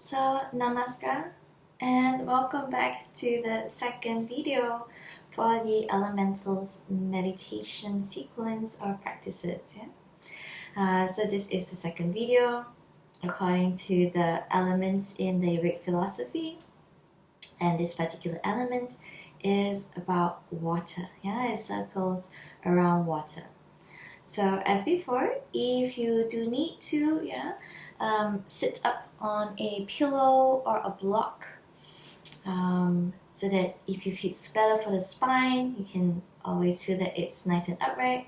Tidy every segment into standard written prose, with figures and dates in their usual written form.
So, namaskar and welcome back to the second video for the elementals meditation sequence or practices. So this is the second video according to the elements in the Vedic philosophy, and this particular element is about water. It circles around water. So as before, if you do need to sit up on a pillow or a block, so that if you feel better for the spine, you can always feel that it's nice and upright.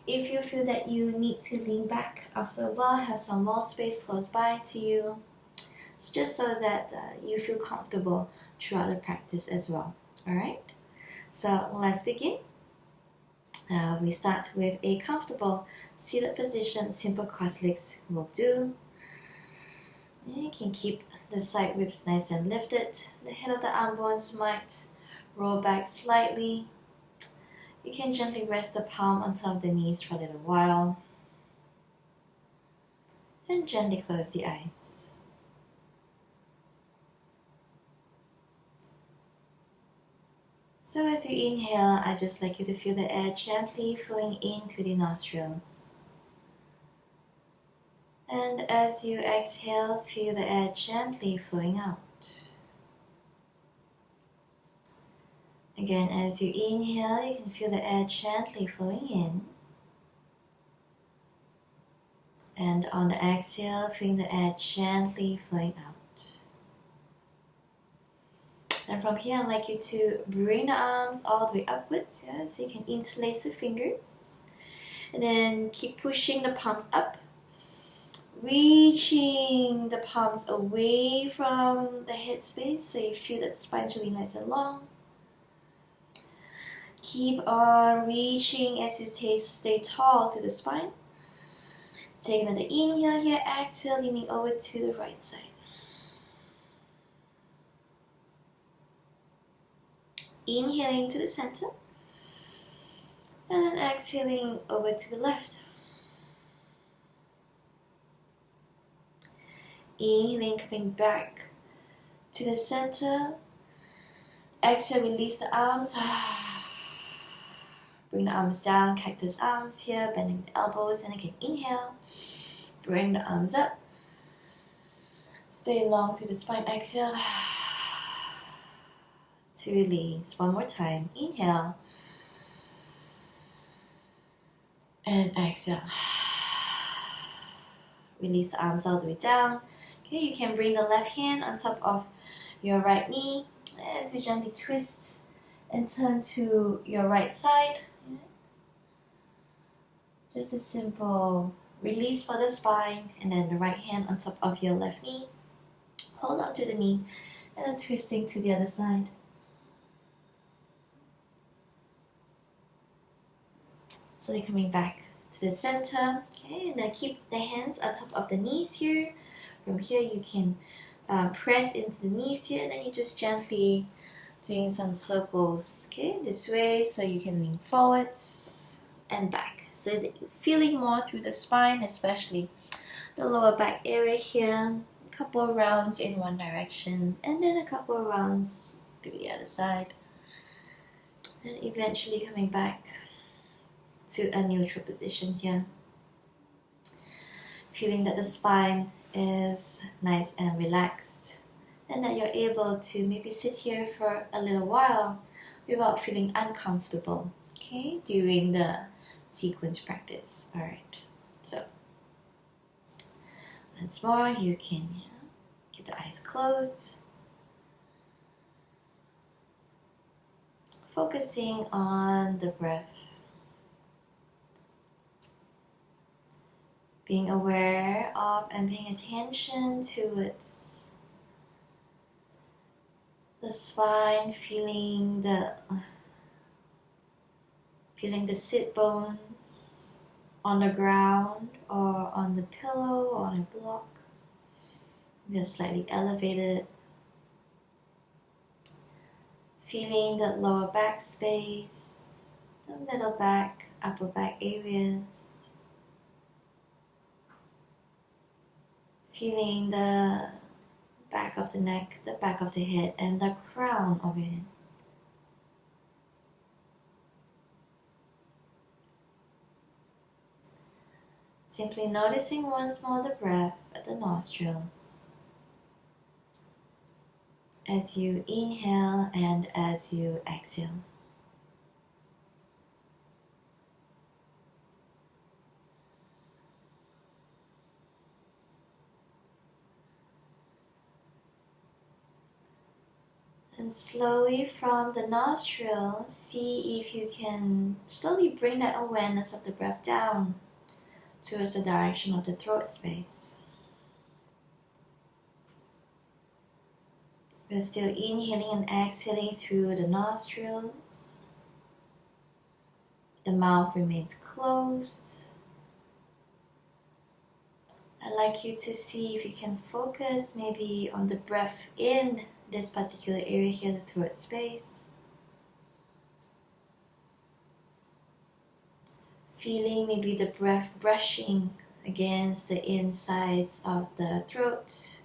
If you feel that you need to lean back after a while, have some wall space close by to you. It's just so that you feel comfortable throughout the practice as well. Alright, so let's begin. We start with a comfortable seated position. Simple cross legs will do. You can keep the side ribs nice and lifted. The head of the arm bones might roll back slightly. You can gently rest the palm on top of the knees for a little while. And gently close the eyes. So as you inhale, I'd just like you to feel the air gently flowing in through the nostrils. And as you exhale, feel the air gently flowing out. Again, as you inhale, you can feel the air gently flowing in. And on the exhale, feeling the air gently flowing out. And from here, I'd like you to bring the arms all the way upwards, so you can interlace the fingers. And then keep pushing the palms up, reaching the palms away from the head space, so you feel that the spine's really nice and long. Keep on reaching as you stay tall through the spine. Take another inhale here, exhale, leaning over to the right side. Inhaling to the center, and then exhaling over to the left. Inhaling, coming back to the center. Exhale, release the arms. Bring the arms down, cactus arms here, bending the elbows, and again inhale. Bring the arms up. Stay long through the spine, exhale. To release. One more time. Inhale. And exhale. Release the arms all the way down. Okay, you can bring the left hand on top of your right knee as you gently twist and turn to your right side. Just a simple release for the spine, and then the right hand on top of your left knee. Hold on to the knee and then twisting to the other side. So they're coming back to the center, okay, and then keep the hands on top of the knees here. From here you can press into the knees here, and then you just gently doing some circles, okay, this way, so you can lean forwards and back, so that you're feeling more through the spine, especially the lower back area here. A couple of rounds in one direction, and then a couple of rounds through the other side, and eventually coming back to a neutral position here. Feeling that the spine is nice and relaxed, and that you're able to maybe sit here for a little while without feeling uncomfortable, okay, during the sequence practice. Alright, so once more, you can keep the eyes closed, focusing on the breath. Being aware of and paying attention towards the spine, feeling the sit bones on the ground or on the pillow or on a block. Maybe slightly elevated. Feeling the lower back space, the middle back, upper back areas. Feeling the back of the neck, the back of the head, and the crown of your head. Simply noticing once more the breath at the nostrils as you inhale and as you exhale. And slowly from the nostril, see if you can slowly bring that awareness of the breath down towards the direction of the throat space. We're still inhaling and exhaling through the nostrils. The mouth remains closed. I'd like you to see if you can focus maybe on the breath in this particular area here, the throat space. Feeling maybe the breath brushing against the insides of the throat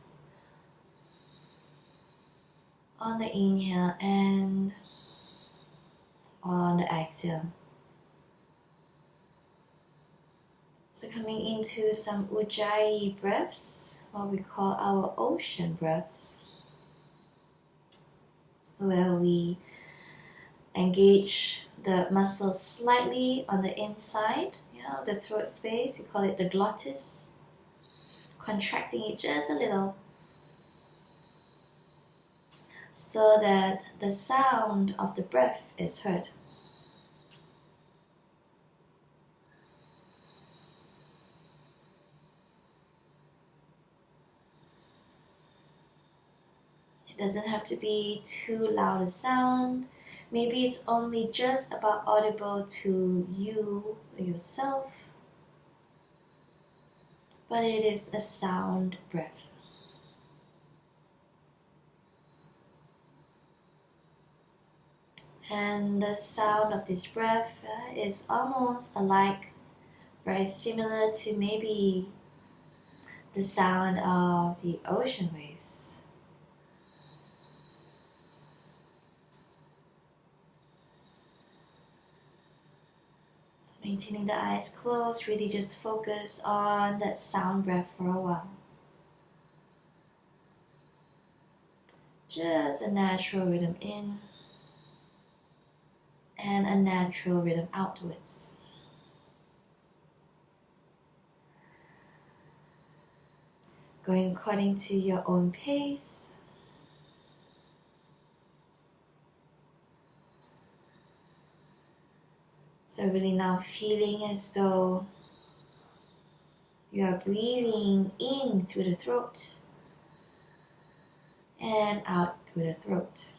on the inhale and on the exhale. So coming into some ujjayi breaths, what we call our ocean breaths, where we engage the muscles slightly on the inside, of the throat space. We call it the glottis, contracting it just a little so that the sound of the breath is heard. It doesn't have to be too loud a sound. Maybe it's only just about audible to you or yourself, but it is a sound breath. And the sound of this breath is almost alike, very similar to maybe the sound of the ocean waves. Maintaining the eyes closed, really just focus on that sound breath for a while. Just a natural rhythm in and a natural rhythm outwards. Going according to your own pace. So really now feeling as though you are breathing in through the throat and out through the throat.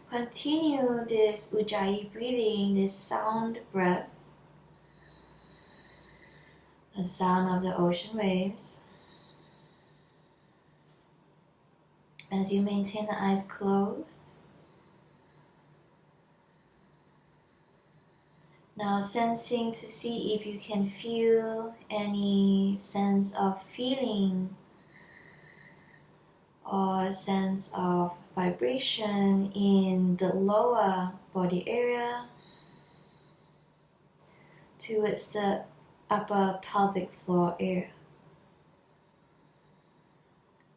Continue this ujjayi breathing, this sound breath, the sound of the ocean waves, as you maintain the eyes closed. Now sensing to see if you can feel any sense of feeling or sense of vibration in the lower body area towards the upper pelvic floor area.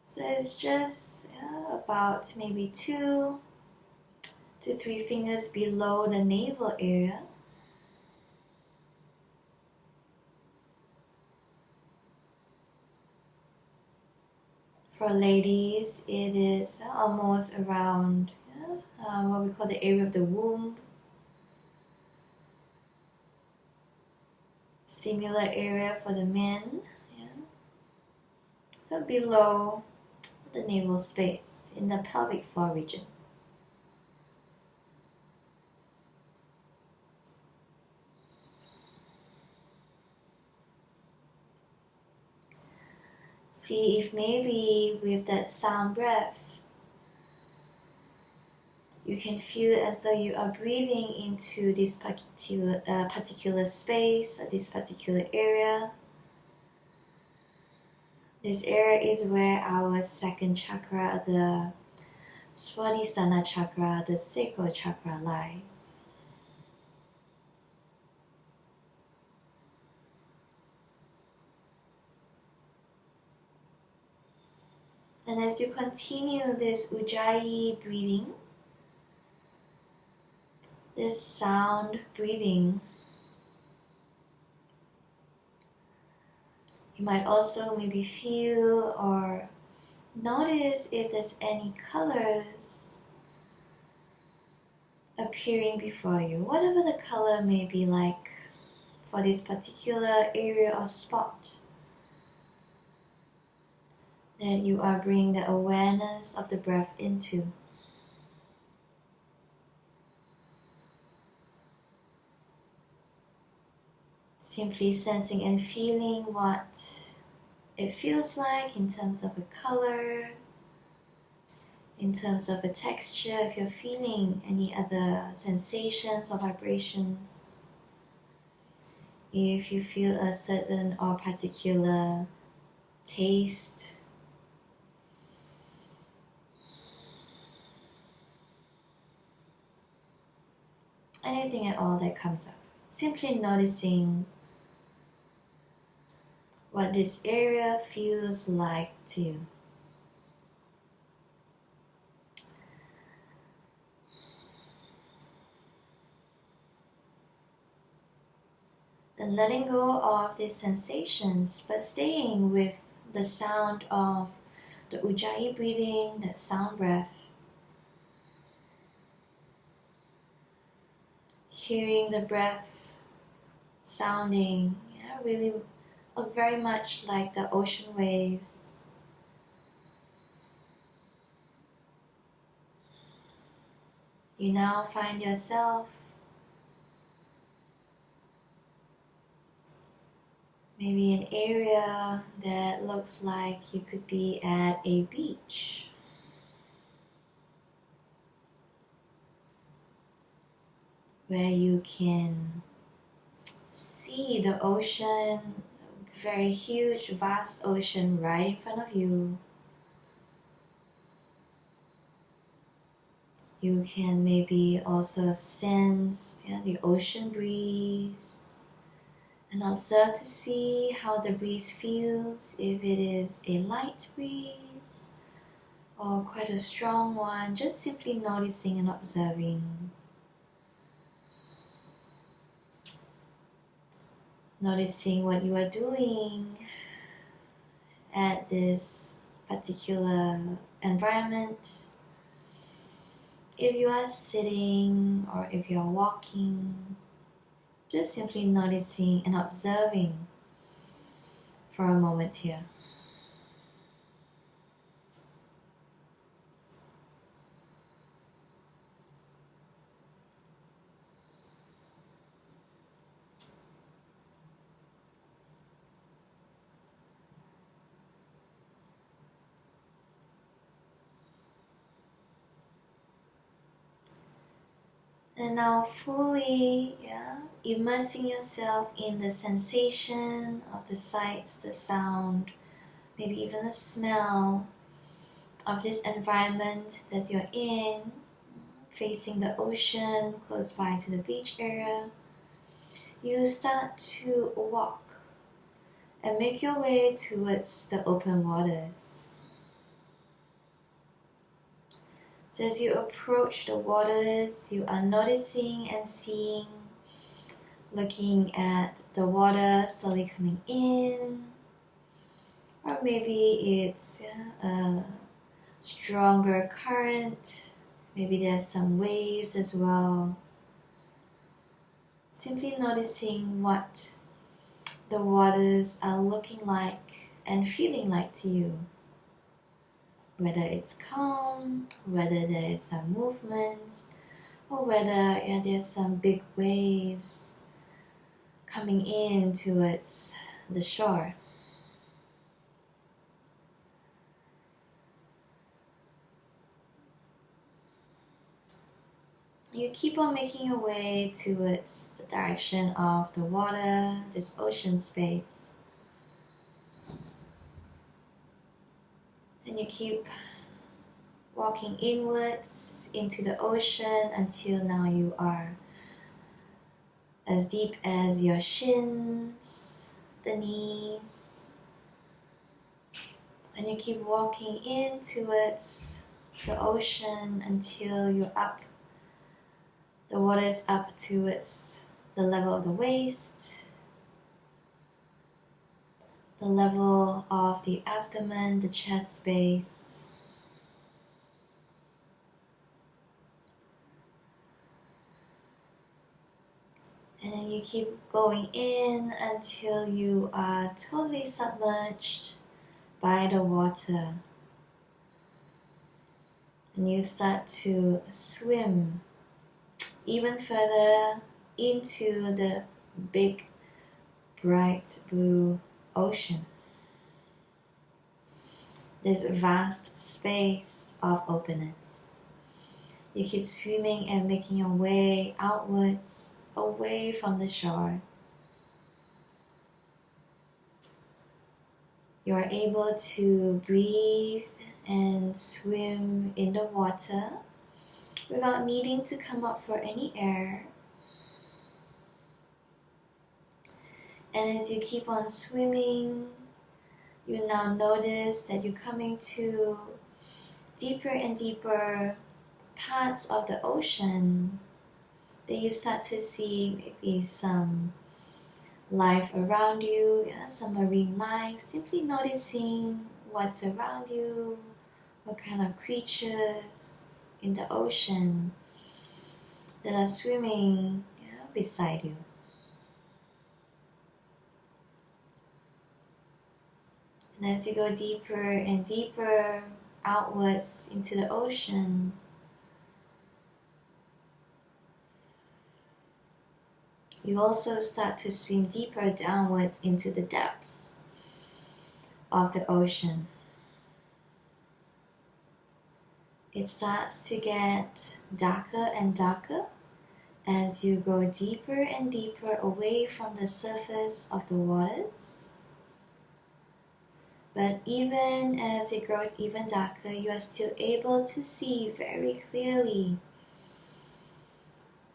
So it's just about maybe 2 to 3 fingers below the navel area. For ladies, it is almost around what we call the area of the womb. Similar area for the men, but below the navel space in the pelvic floor region. See if maybe with that sound breath You can feel as though you are breathing into this particular space, or this particular area. This area is where our second chakra, the Swadhisthana chakra, the Sacral Chakra lies. And as you continue this Ujjayi breathing, this sound breathing, you might also maybe feel or notice if there's any colors appearing before you, whatever the color may be like for this particular area or spot that you are bringing the awareness of the breath into. Simply sensing and feeling what it feels like in terms of a color, in terms of a texture, if you're feeling any other sensations or vibrations. If you feel a certain or particular taste, anything at all that comes up. Simply noticing what this area feels like to you. Then letting go of these sensations, but staying with the sound of the Ujjayi breathing, that sound breath. Hearing the breath sounding, really very much like the ocean waves. You now find yourself maybe an area that looks like you could be at a beach. Where you can see the ocean, very huge, vast ocean right in front of you. You can maybe also sense the ocean breeze and observe to see how the breeze feels, if it is a light breeze or quite a strong one, just simply noticing and observing. Noticing what you are doing at this particular environment. If you are sitting or if you are walking, just simply noticing and observing for a moment here. And now fully immersing yourself in the sensation of the sights, the sound, maybe even the smell of this environment that you're in, facing the ocean, close by to the beach area. You start to walk and make your way towards the open waters. So as you approach the waters, you are noticing and seeing, looking at the water slowly coming in, or maybe it's a stronger current, maybe there's some waves as well. Simply noticing what the waters are looking like and feeling like to you. Whether it's calm, whether there is some movements, or whether there's some big waves coming in towards the shore. You keep on making your way towards the direction of the water, this ocean space. And you keep walking inwards into the ocean until now you are as deep as your shins, the knees. And you keep walking in towards the ocean until you're up. The water is up towards the level of the waist, the level of the abdomen, the chest space. And then you keep going in until you are totally submerged by the water. And you start to swim even further into the big, bright blue ocean. This vast space of openness. You keep swimming and making your way outwards, away from the shore. You are able to breathe and swim in the water without needing to come up for any air. And as you keep on swimming, you now notice that you're coming to deeper and deeper parts of the ocean. Then you start to see maybe some life around you, some marine life, simply noticing what's around you, what kind of creatures in the ocean that are swimming beside you. And as you go deeper and deeper outwards into the ocean, you also start to swim deeper downwards into the depths of the ocean. It starts to get darker and darker as you go deeper and deeper away from the surface of the waters. But even as it grows even darker, you are still able to see very clearly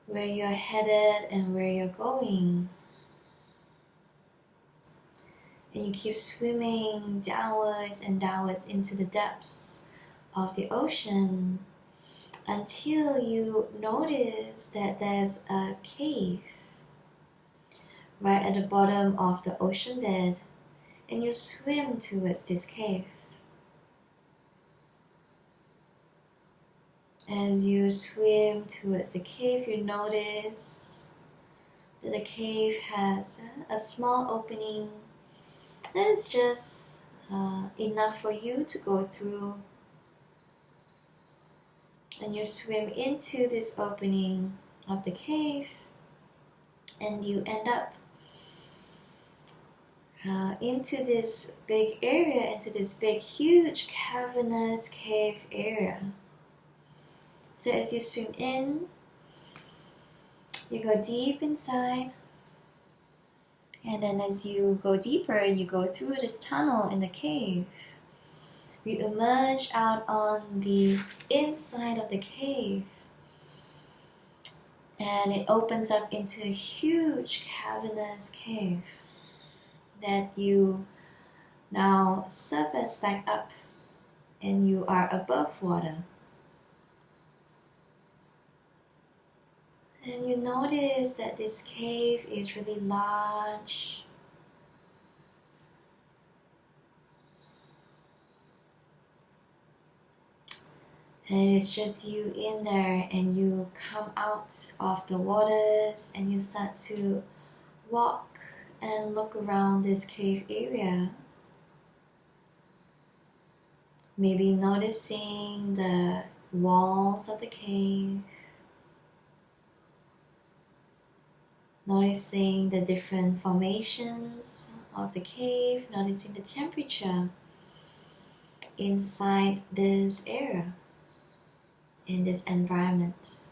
where you're headed and where you're going. And you keep swimming downwards and downwards into the depths of the ocean until you notice that there's a cave right at the bottom of the ocean bed, and you swim towards this cave. As you swim towards the cave, you notice that the cave has a small opening that is just enough for you to go through. And you swim into this opening of the cave, and you end up into this big area, into this big, huge, cavernous cave area. So as you swim in, you go deep inside, and then as you go deeper, you go through this tunnel in the cave. You emerge out on the inside of the cave, and it opens up into a huge cavernous cave that you now surface back up, and you are above water. And you notice that this cave is really large. And it is just you in there, and you come out of the waters and you start to walk and look around this cave area. Maybe noticing the walls of the cave, noticing the different formations of the cave, noticing the temperature inside this area, in this environment.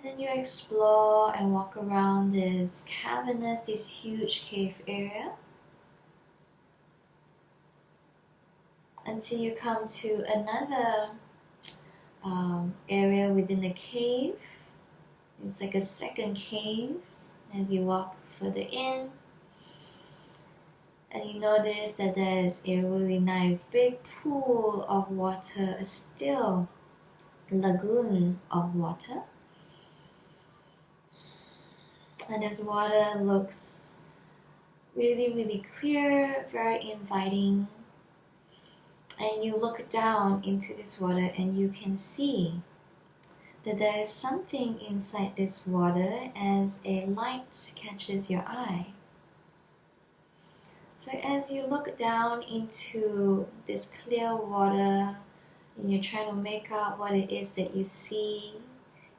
And then you explore and walk around this cavernous, this huge cave area, until you come to another area within the cave. It's like a second cave as you walk further in. And you notice that there's a really nice big pool of water, a still lagoon of water. And this water looks really, really clear, very inviting. And you look down into this water and you can see that there is something inside this water as a light catches your eye. So as you look down into this clear water and you're trying to make out what it is that you see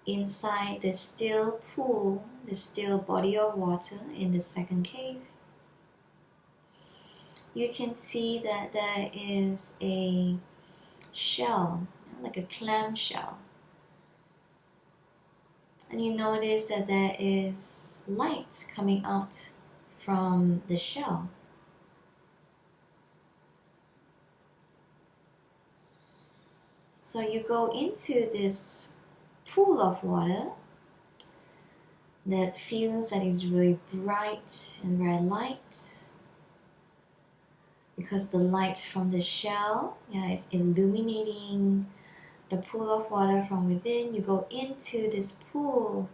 inside the still pool, the still body of water in the second cave, you can see that there is a shell, like a clam shell. And you notice that there is light coming out from the shell. So you go into this pool of water that feels that it's really bright and very light, because the light from the shell is illuminating the pool of water from within. You go into this pool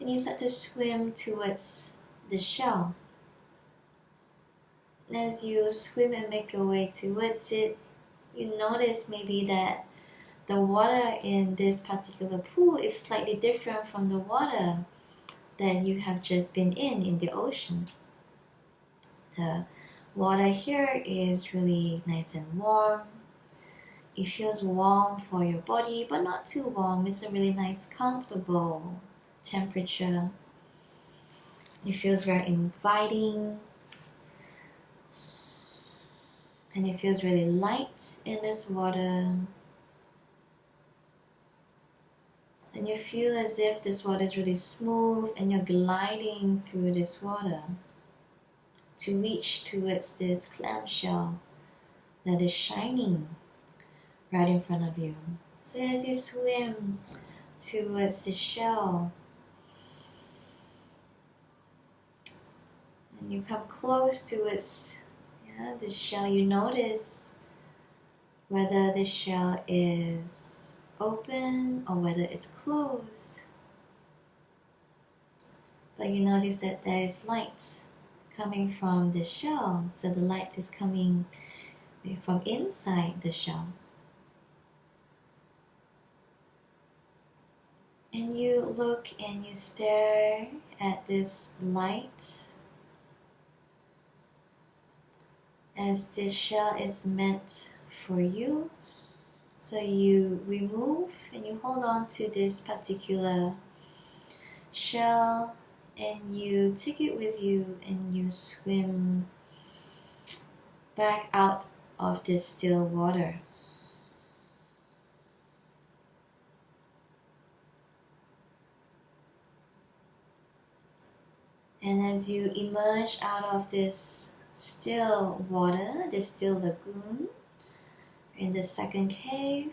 and you start to swim towards the shell. And as you swim and make your way towards it, you notice maybe that the water in this particular pool is slightly different from the water that you have just been in the ocean. The water here is really nice and warm. It feels warm for your body, but not too warm. It's a really nice, comfortable temperature. It feels very inviting. And it feels really light in this water. And you feel as if this water is really smooth and you're gliding through this water to reach towards this clamshell that is shining right in front of you. So as you swim towards the shell and you come close towards the shell, you notice whether the shell is open or whether it's closed. But you notice that there is light coming from the shell, so the light is coming from inside the shell. And you look and you stare at this light, as this shell is meant for you. So you remove and you hold on to this particular shell and you take it with you and you swim back out of this still water. And as you emerge out of this still water, this still lagoon, in the second cave,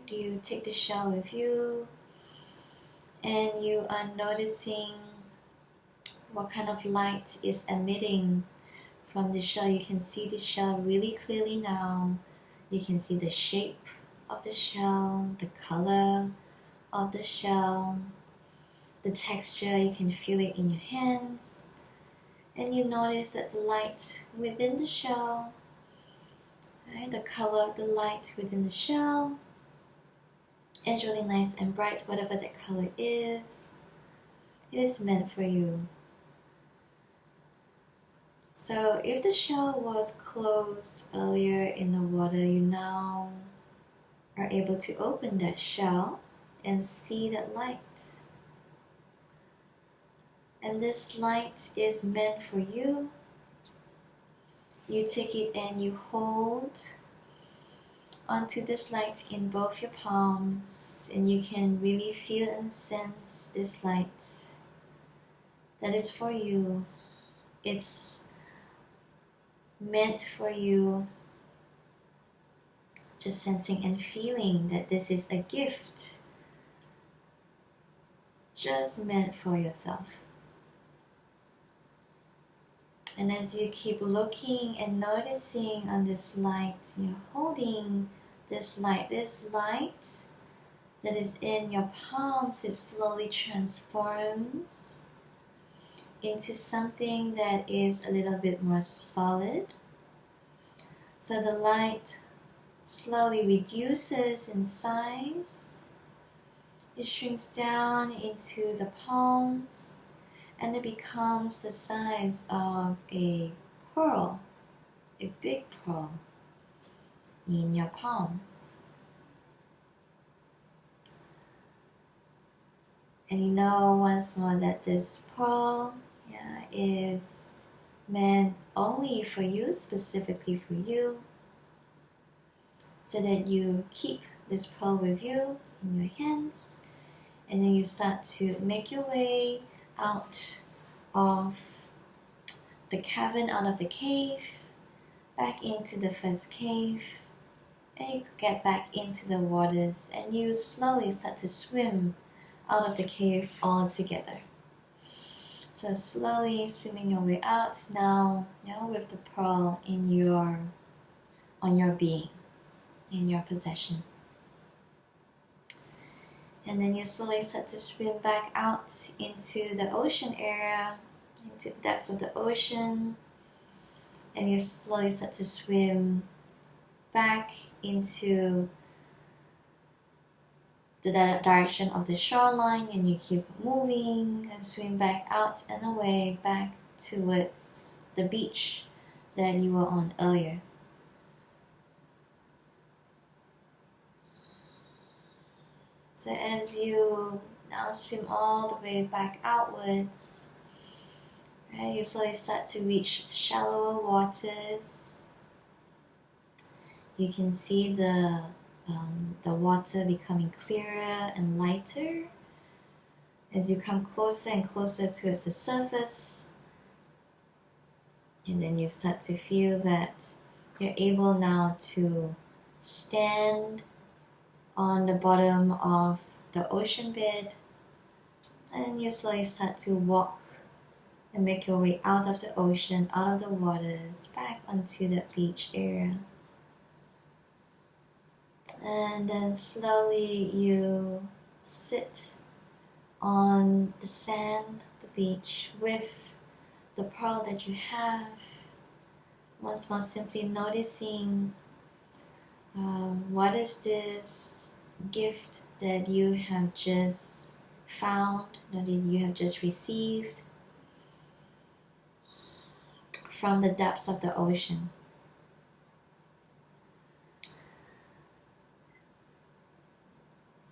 you take the shell with you and you are noticing what kind of light is emitting from the shell. You can see the shell really clearly now. You can see the shape of the shell, the color of the shell, the texture. You can feel it in your hands. And you notice that the light within the shell, the color of the light within the shell is really nice and bright. Whatever that color is, it is meant for you. So if the shell was closed earlier in the water, you now are able to open that shell and see that light. And this light is meant for you. You take it and you hold onto this light in both your palms and you can really feel and sense this light that is for you. It's meant for you. Just sensing and feeling that this is a gift just meant for yourself. And as you keep looking and noticing on this light, you're holding this light that is in your palms, it slowly transforms into something that is a little bit more solid. So the light slowly reduces in size. It shrinks down into the palms and it becomes the size of a pearl, a big pearl in your palms. And you know once more that this pearl is meant only for you, specifically for you, so that you keep this pearl with you in your hands, and then you start to make your way out of the cavern, out of the cave, back into the first cave, and you get back into the waters, and you slowly start to swim out of the cave altogether. So slowly swimming your way out now, with the pearl on your being, in your possession. And then you slowly start to swim back out into the ocean area, into the depths of the ocean, and you slowly start to swim back into the direction of the shoreline, and you keep moving and swim back out and away, back towards the beach that you were on earlier. So as you now swim all the way back outwards, right, you slowly start to reach shallower waters. You can see the water becoming clearer and lighter as you come closer and closer towards the surface. And then you start to feel that you're able now to stand on the bottom of the ocean bed, and then you slowly start to walk and make your way out of the ocean, out of the waters, back onto the beach area. And then slowly you sit on the sand, the beach, with the pearl that you have. Once more, simply noticing what is this gift that you have just found, that you have just received from the depths of the ocean.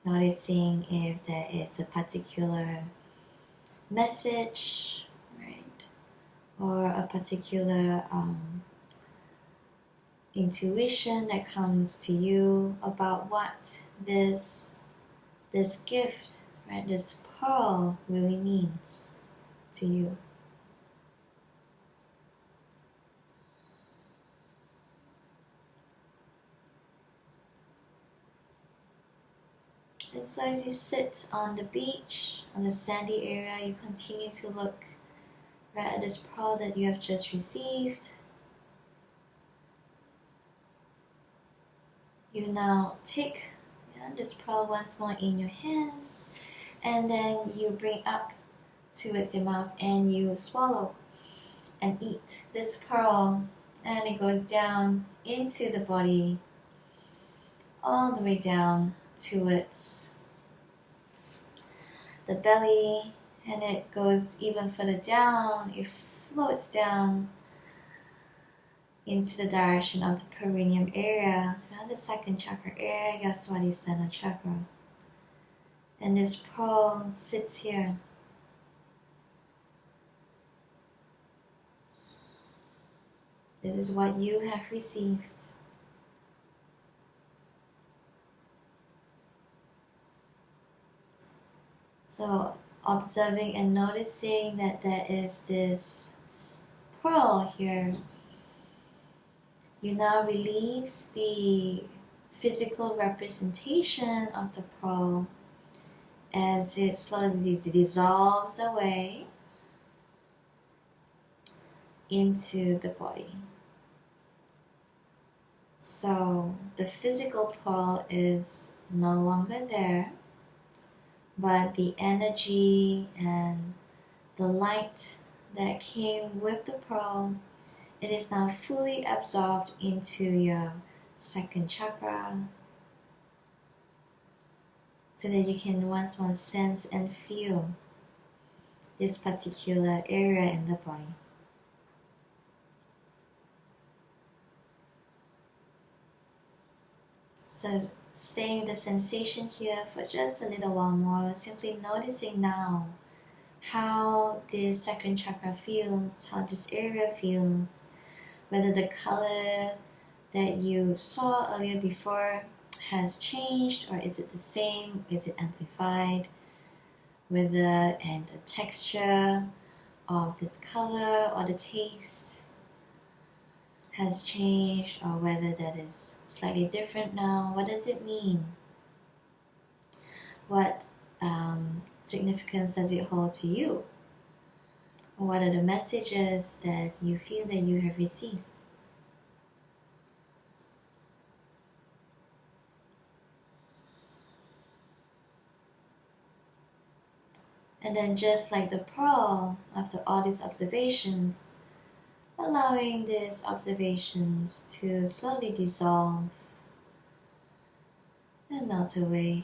Noticing if there is a particular message, right, or a particular intuition that comes to you about what this gift, right, this pearl really means to you. And so as you sit on the beach, on the sandy area, you continue to look right at this pearl that you have just received. You now take this pearl once more in your hands, and then you bring up towards your mouth and you swallow and eat this pearl, and it goes down into the body, all the way down towards the belly, and it goes even further down. It floats down into the direction of the perineum area, the second chakra area, your Swadhisthana chakra. And this pearl sits here. This is what you have received. So observing and noticing that there is this pearl here. You now release the physical representation of the pearl as it slowly dissolves away into the body. So the physical pearl is no longer there, but the energy and the light that came with the pearl, it is now fully absorbed into your second chakra, so that you can once more sense and feel this particular area in the body. So staying with the sensation here for just a little while more, simply noticing now how this second chakra feels, how this area feels, whether the color that you saw earlier before has changed, or is it the same, is it amplified, whether and the texture of this color or the taste has changed, or whether that is slightly different now. What does it mean? What significance does it hold to you? What are the messages that you feel that you have received? And then, just like the pearl, after all these observations, allowing these observations to slowly dissolve and melt away.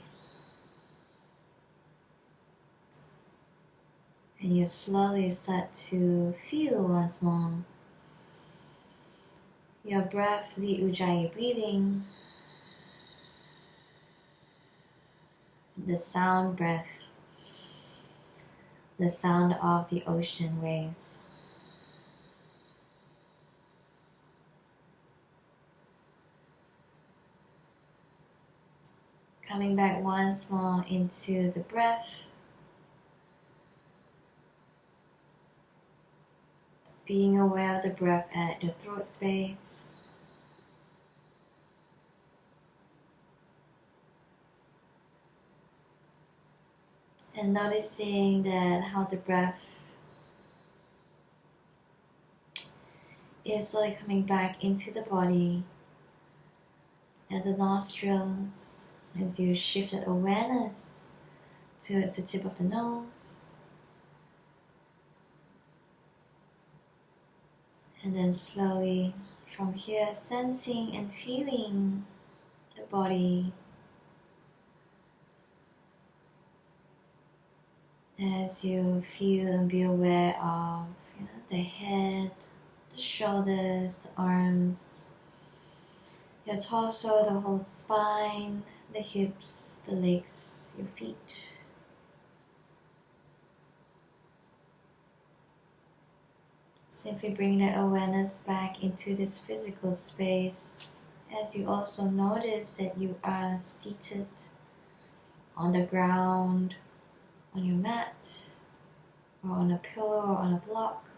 And you slowly start to feel once more your breath, the Ujjayi breathing, the sound breath, the sound of the ocean waves. Coming back once more into the breath, being aware of the breath at your throat space. And noticing that how the breath is slowly coming back into the body at the nostrils as you shift that awareness towards the tip of the nose. And then slowly from here, sensing and feeling the body as you feel and be aware of the head, the shoulders, the arms, your torso, the whole spine, the hips, the legs, your feet. Simply bring that awareness back into this physical space as you also notice that you are seated on the ground, on your mat, or on a pillow or on a block.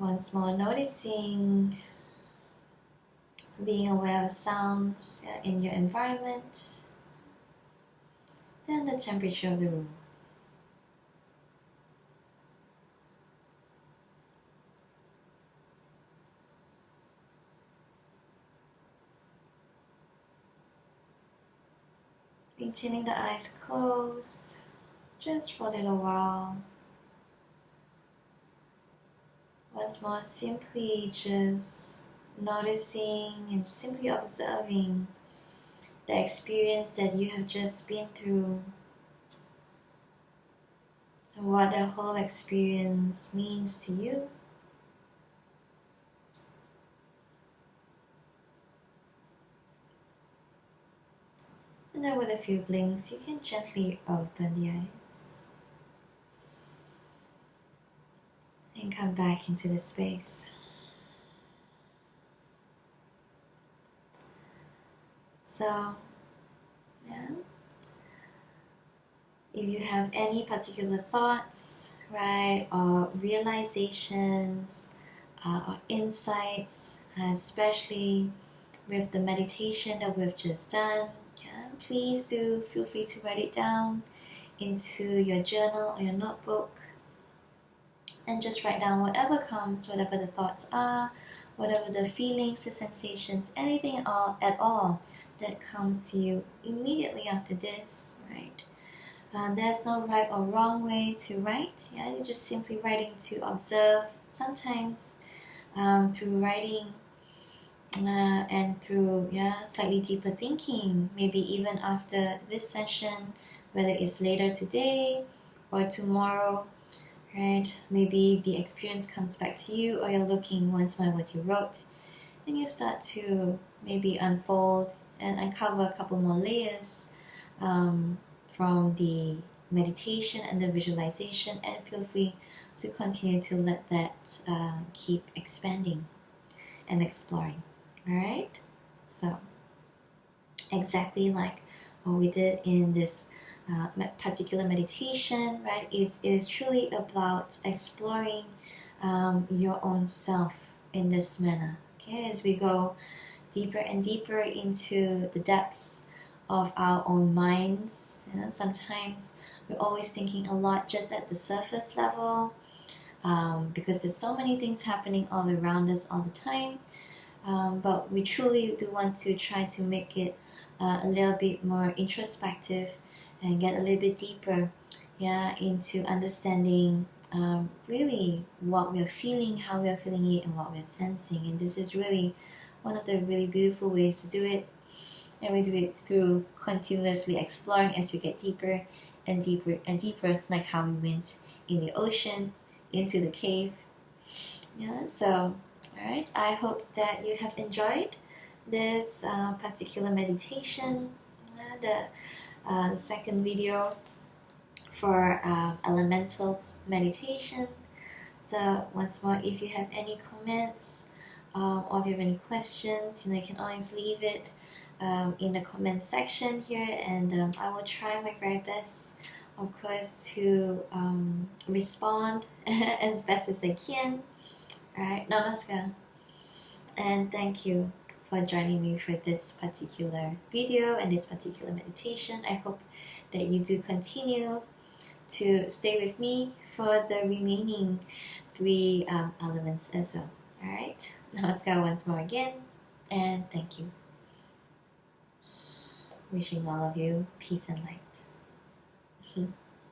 Once more, noticing, being aware of sounds in your environment and the temperature of the room. Maintaining the eyes closed just for a little while. Once more, simply just noticing and simply observing the experience that you have just been through and what the whole experience means to you. And then with a few blinks, you can gently open the eyes and come back into the space. So, Yeah. If you have any particular thoughts, right, or realizations, or insights, especially with the meditation that we've just done, yeah, please do feel free to write it down into your journal or your notebook, and just write down whatever comes, whatever the thoughts are, whatever the feelings, the sensations, anything at all that comes to you immediately after this, right? There's no right or wrong way to write. Yeah, you're just simply writing to observe. Sometimes through writing and through slightly deeper thinking, maybe even after this session, whether it's later today or tomorrow, right? Maybe the experience comes back to you, or you're looking once more at what you wrote, and you start to maybe unfold and uncover a couple more layers from the meditation and the visualization, and feel free to continue to let that keep expanding and exploring. All right, so exactly like what we did in this particular meditation, right? It is truly about exploring your own self in this manner. Okay, as we go deeper and deeper into the depths of our own minds. Sometimes we're always thinking a lot just at the surface level, because there's so many things happening all around us all the time. But we truly do want to try to make it a little bit more introspective and get a little bit deeper, into understanding really what we're feeling, how we're feeling it, and what we're sensing. And this is really one of the really beautiful ways to do it. And we do it through continuously exploring as we get deeper and deeper and deeper, like how we went in the ocean into the cave. So alright, I hope that you have enjoyed this particular meditation, the second video for elementals meditation. So once more, if you have any comments or if you have any questions, you can always leave it in the comment section here, and I will try my very best, of course, to respond as best as I can. Alright, namaskar, and thank you for joining me for this particular video and this particular meditation. I hope that you do continue to stay with me for the remaining 3 elements as well. Alright, namaskar once more again, and thank you. Wishing all of you peace and light.